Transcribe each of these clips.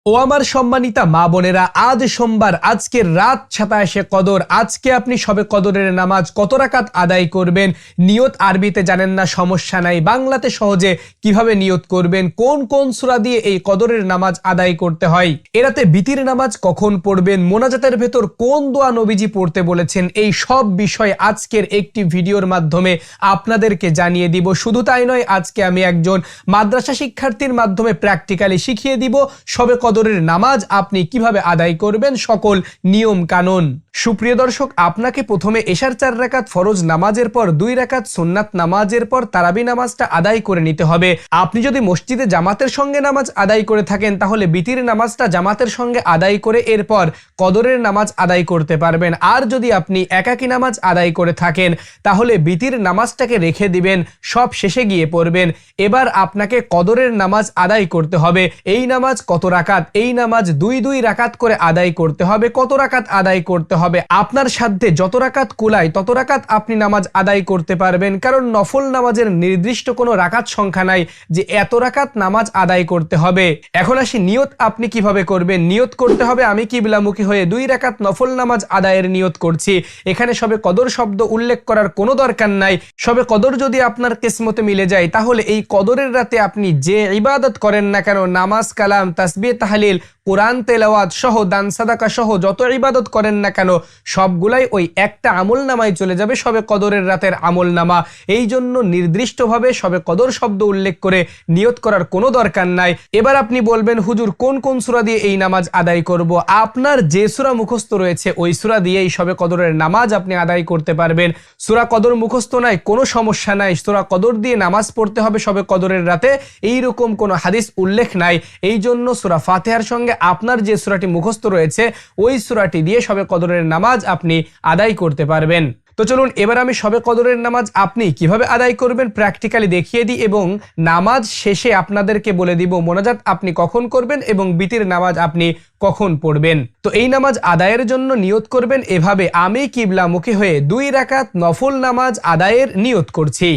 ও আমার সম্মানিতা মা বোনেরা, আজ সোমবার, আজকের রাত 27 কদর। আজকে আপনি শবে কদরের নামাজ কত রাকাত আদায় করবেন? নিয়ত আরবিতে জানেন না, সমস্যা নাই, বাংলাতে সহজে কিভাবে নিয়ত করবেন, কোন কোন সূরা দিয়ে এই কদরের নামাজ আদায় করতে হয়, এরাতে বিতির নামাজ কখন পড়বেন, মোনাজাতের ভেতর কোন দোয়া নবীজি পড়তে বলেছেন, এই সব বিষয় আজকের একটি ভিডিওর মাধ্যমে আপনাদেরকে জানিয়ে দিব। শুধু তাই নয়, আজকে আমি একজন মাদ্রাসা শিক্ষার্থীর মাধ্যমে প্র্যাকটিক্যালি শিখিয়ে দিব শবে কদরের নামাজ আপনি কিভাবে আদায় করবেন, সকল নিয়ম কানুন। সুপ্রিয় দর্শক, আপনাকে প্রথমে এশার 4 রাকাত ফরজ নামাজের পর 2 রাকাত সুন্নাত নামাজের পর তারাবি নামাজটা আদায় করে নিতে হবে। আপনি যদি মসজিদে জামাতের সঙ্গে নামাজ আদায় করে থাকেন তাহলে বিতির নামাজটা জামাতের সঙ্গে আদায় করে এরপর কদরের নামাজ আদায় করতে পারবেন। আর যদি আপনি একাকী নামাজ আদায় করে থাকেন তাহলে বিতির নামাজটাকে রেখে দিবেন, সব শেষে গিয়ে পড়বেন। এবার আপনাকে কদরের নামাজ আদায় করতে হবে। এই নামাজ কত রাকাত? এই নামাজ 2 রাকাত করে আদায় করতে হবে। কত রাকাত আদায় করতে হবে? আপনার সাধ্যে যত রাকাত কুলায় তত রাকাত আপনি নামাজ আদায় করতে পারবেন, কারণ নফল নামাজের নির্দিষ্ট কোনো রাকাত সংখ্যা নাই যে এত রাকাত নামাজ আদায় করতে হবে। এখন আসি নিয়ত আপনি কিভাবে করবেন। নিয়ত করতে হবে, আমি কিবলামুখী হয়ে 2 রাকাত নফল নামাজ আদায়ের নিয়ত করছি। এখানে শবে কদর শব্দ উল্লেখ করার কোনো দরকার নাই। শবে কদর যদি আপনার কিসমতে মিলে যায় তাহলে এই কদরের রাতে আপনি যে ইবাদত করেন না কেন, নামাজ, কালাম, তাসবিহ, তাহলিল, কোরআন তেলাওয়াত সহ, দান সাদাকা সহ যত ইবাদত করেন না কেন সবগুলাই ওই একটা আমল নামায় চলে যাবে, শবে কদরের রাতের আমল নামা। এই জন্য নির্দিষ্টভাবে শবে কদর শব্দ উল্লেখ করে নিয়ত করার কোনো দরকার নাই। এবার আপনি বলবেন, হুজুর কোন কোন সূরা দিয়ে এই নামাজ আদায় করব? আপনার যে সূরা মুখস্থ রয়েছে ওই সূরা দিয়ে এই শবে কদরের নামাজ আপনি আদায় করতে পারবেন। সূরা কদর মুখস্থ নাই, কোনো সমস্যা নাই, সূরা কদর দিয়ে নামাজ পড়তে হবে শবে কদরের রাতে, এইরকম কোনো হাদিস উল্লেখ নাই। এই জন্য সূরা ফাতিহার সঙ্গে আপনার যে সূরাটি মুখস্থ রয়েছে ওই সূরাটি দিয়ে শবে কদরের নামাজ আপনি আদায় করতে পারবেন। তো চলুন এবার আমি শবে কদরের নামাজ আপনি কিভাবে আদায় করবেন প্র্যাকটিক্যালি দেখিয়ে দিই, এবং নামাজ শেষে আপনাদেরকে বলে দিব মোনাজাত আপনি কখন করবেন এবং বিতির নামাজ আপনি কখন পড়বেন। তো এই নামাজ আদায়ের জন্য নিয়ত করবেন এভাবে, আমি কিবলামুখী হয়ে 2 রাকাত নফল নামাজ আদায়ের নিয়ত করছি।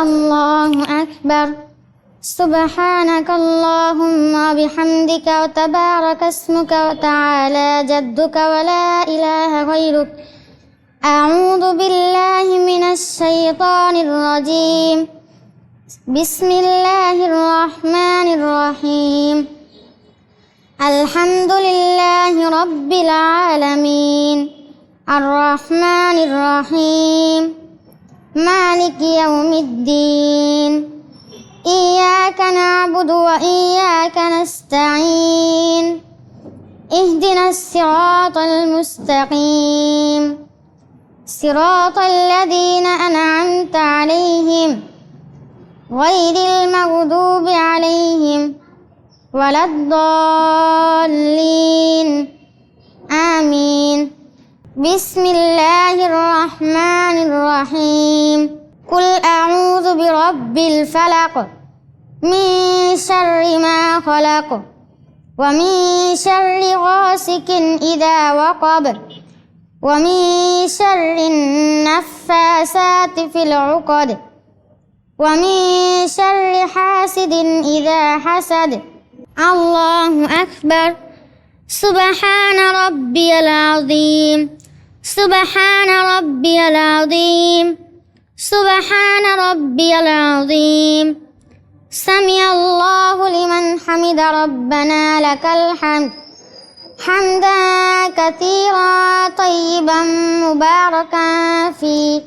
আল্লাহু আকবার। سبحانك اللهم وبحمدك وتبارك اسمك وتعالى جدك ولا إله غيرك. أعوذ بالله من الشيطان الرجيم. بسم الله الرحمن الرحيم. الحمد لله رب العالمين الرحمن الرحيم مالك يوم الدين. إياك نعبد وإياك نستعين. اهدنا الصراط المستقيم صراط الذين أنعمت عليهم غير المغضوب عليهم ولا الضالين آمين. بسم الله الرحمن الرحيم. قل أعوذ برب الفلق من شر ما خلق ومن شر غاسق إذا وقب ومن شر النفاسات في العقد ومن شر حاسد إذا حسد. الله أكبر. سبحان ربي العظيم. سبحان ربي العظيم. سبحان ربي العظيم. سمع الله لمن حمد ربنا لك الحمد حمدا كثيرا طيبا مباركا فيه.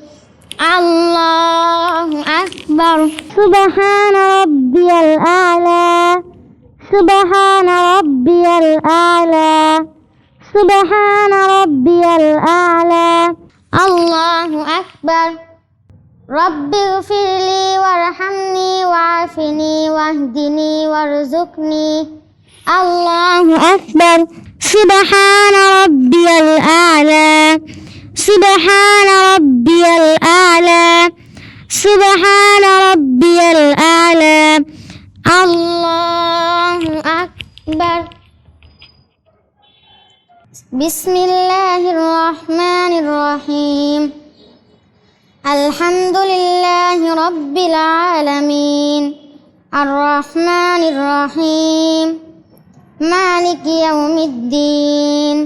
الله أكبر. سبحان ربي الأعلى. سبحان ربي الأعلى. سبحان ربي الأعلى. الله أكبر. رب اغفر لي وارحمني وعافني واهدني وارزقني. الله أكبر. سبحان ربي الأعلى. سبحان ربي الأعلى. سبحان ربي الأعلى. الله أكبر. بسم الله الرحمن الرحيم. الحمد لله رب العالمين الرحمن الرحيم مالك يوم الدين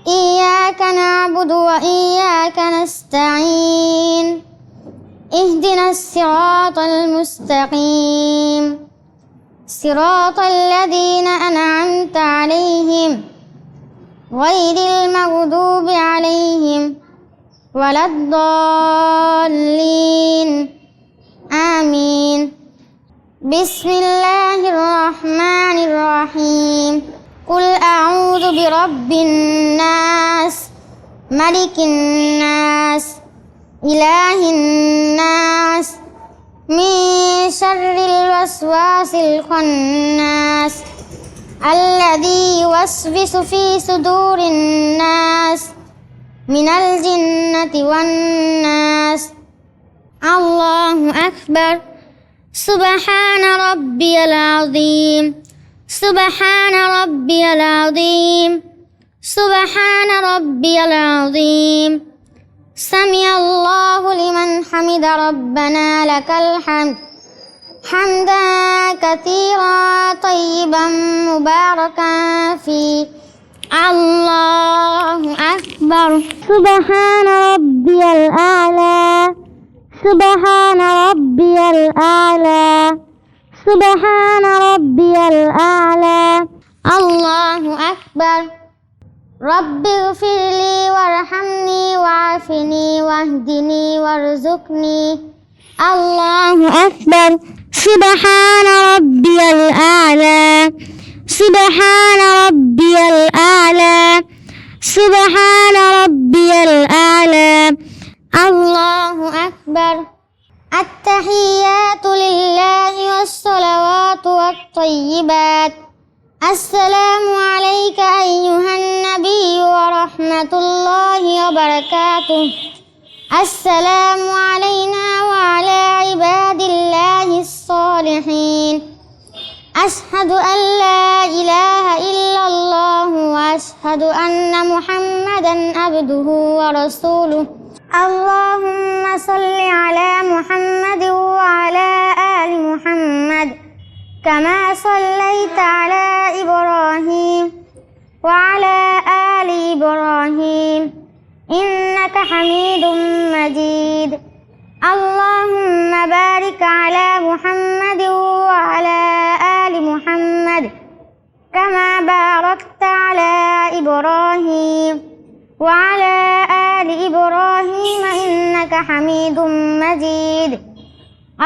إياك نعبد وإياك نستعين اهدنا الصراط المستقيم صراط الذين أنعمت عليهم غير المغضوب عليهم ولا الضالين آمين بسم الله الرحمن الرحيم قل أعوذ برب الناس ملك الناس إله الناس من شر الوسواس الخناس الذي يوسوس في صدور الناس من الجنة والناس الله أكبر سبحان ربي العظيم سبحان ربي العظيم سبحان ربي العظيم سمع الله لمن حمد ربنا لك الحمد حمدا كثيرا طيبا مباركا فيه الله أكبر سبحان ربي الأعلى سبحان ربي الأعلى سبحان ربي الأعلى الله أكبر رب اغفر لي وارحمني وعافني واهدني وارزقني الله أكبر سبحان ربي الأعلى سبحان ربي الأعلى سبحان ربي الأعلى الله أكبر التحيات لله والصلوات والطيبات السلام عليك أيها النبي ورحمة الله وبركاته السلام علينا وعلى عباد الله الصالحين أشهد أن لا إله إلا الله وأشهد أن محمدا عبده ورسوله اللهم صل على محمد وعلى آل محمد كما صليت على إبراهيم وعلى آل إبراهيم إنك حميد مجيد اللهم بارك على محمد وعلى آل محمد كما باركت على إبراهيم وعلى آل إبراهيم إنك حميد مجيد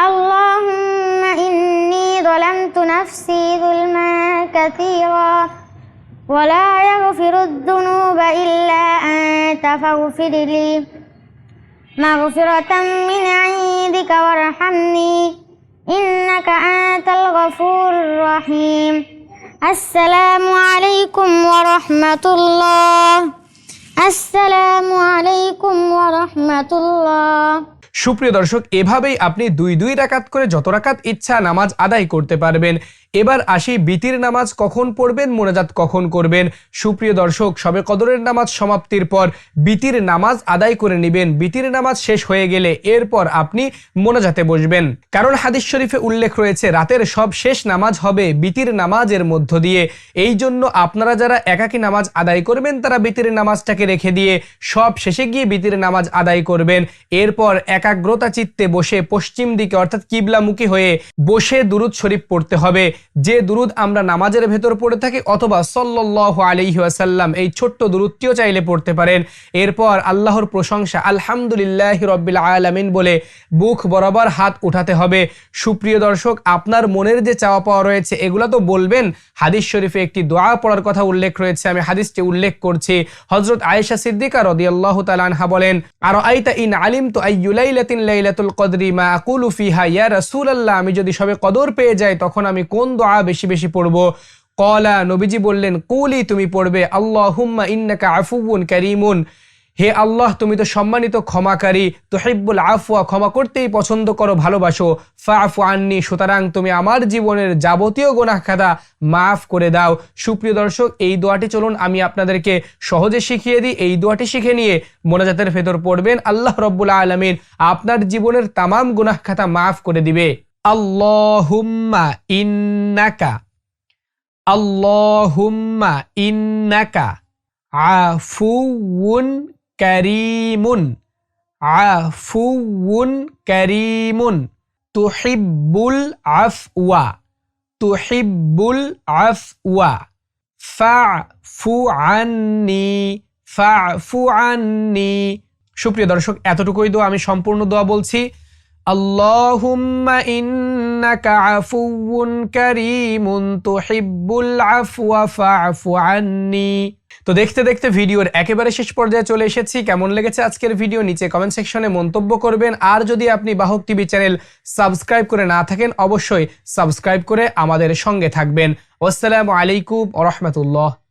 اللهم إني ظلمت نفسي ظلما كثيرا ولا يغفر الذنوب إلا أنت فاغفر لي مغفرة من عندك وارحمني إنك أنت الغفور الرحيم السلام عليكم ورحمة الله السلام عليكم ورحمة الله সুপ্রিয় দর্শক, এভাবেই আপনি দুই রাকাত করে যত রাকাত ইচ্ছা নামাজ আদায় করতে পারবেন। এবার আসি বিতির নামাজ কখন পড়বেন, মোনাজাত কখন করবেন। সুপ্রিয় দর্শক, শবে কদরের নামাজ সমাপ্তির পর বিতির নামাজ আদায় করে নেবেন। বিতির নামাজ শেষ হয়ে গেলে এরপর আপনি মোনাজাতে বসবেন, কারণ হাদিস শরীফে উল্লেখ রয়েছে রাতের সব শেষ নামাজ হবে বিতির নামাজের মধ্য দিয়ে। এই জন্য আপনারা যারা একাকী নামাজ আদায় করবেন তারা বিতির নামাজটাকে রেখে দিয়ে সব শেষে গিয়ে বিতির নামাজ আদায় করবেন। এরপর একাগ্রতা চিত্তে বসে পশ্চিম দিকে অর্থাৎ কিবলামুখী হয়ে বসে দুরুদ শরীফ পড়তে হবে, যে দুরুদ আমরা নামাজের ভেতর পড়ে থাকি, অথবা সাল্লাল্লাহু আলাইহি ওয়াসাল্লাম এই ছোট্ট দুরুদটিও চাইলে পড়তে পারেন। এরপর আল্লাহর প্রশংসা আলহামদুলিল্লাহি রাব্বিল আলামিন বলে বুক বরাবর হাত উঠাতে হবে। সুপ্রিয় দর্শক, আপনার মনের যে চাওয়া পাওয়া রয়েছে এগুলো তো বলবেন। হাদিস শরীফে একটি দোয়া পড়ার কথা উল্লেখ রয়েছে, আমি হাদিসটি উল্লেখ করছি। হযরত আয়েশা সিদ্দিকা রাদিয়াল্লাহু তাআলা আনহা বলেন, আরাআইতা ইন আলিমতু আইয়ু লাইলাতিন লাইলাতুল কদরি মা আকুলু ফিহা ইয়া রাসূলুল্লাহ, আমি যদি সবে কদর পেয়ে যাই তখন আমি কোন দোয়া বেশি বেশি পড়ব? ক্বালা, নবীজি বললেন, কুলি, তুমি পড়বে আল্লাহুম্মা ইন্নাকা আফুউন কারীমুন, হে আল্লাহ তুমি তো সম্মানিত ক্ষমাকারী, তুহিব্বুল আফওয়া, ক্ষমা করতেই পছন্দ করো, ভালোবাসো, ফাআফু আন্নি, সুতরাং তুমি আমার জীবনের যাবতীয় গুনাহ খাতা মাফ করে দাও। সুপ্রিয় দর্শক, এই দোয়াটি চলুন আমি আপনাদেরকে সহজে শিখিয়ে দিই। এই দোয়াটি শিখে নিয়ে মোনাজাতের ভেতর পড়বেন, আল্লাহ রাব্বুল আলামিন আপনার জীবনের তামাম গুনাহ খাতা মাফ করে দিবে। আল্লাহুম্মা ইন্নাকা আল্লাহুম্মা ইন্নাকা আফুউন কারীমুন, আফুউন কারীমুন, তুহিব্বুল আফওয়া, তুহিব্বুল আফওয়া, ফা'ফু আন্নি, ফা'ফু আন্নি। সুপ্রিয় দর্শক, এতটুকুই দোয়া, আমি সম্পূর্ণ দোয়া বলছি। আল্লাহুম্মা ইন্নাকা আফুউন কারীমুন তুহিব্বুল আফওয়া ফা'ফু আন্নি। তো দেখতে দেখতে ভিডিওর একেবারে শেষ পর্যায়ে চলে এসেছি। কেমন লেগেছে আজকের ভিডিও নিচে কমেন্ট সেকশনে মন্তব্য করবেন। আর যদি আপনি বাহক টিভি চ্যানেল সাবস্ক্রাইব করে না থাকেন, অবশ্যই সাবস্ক্রাইব করে আমাদের সঙ্গে থাকবেন। আসসালামু আলাইকুম ওয়া রাহমাতুল্লাহ।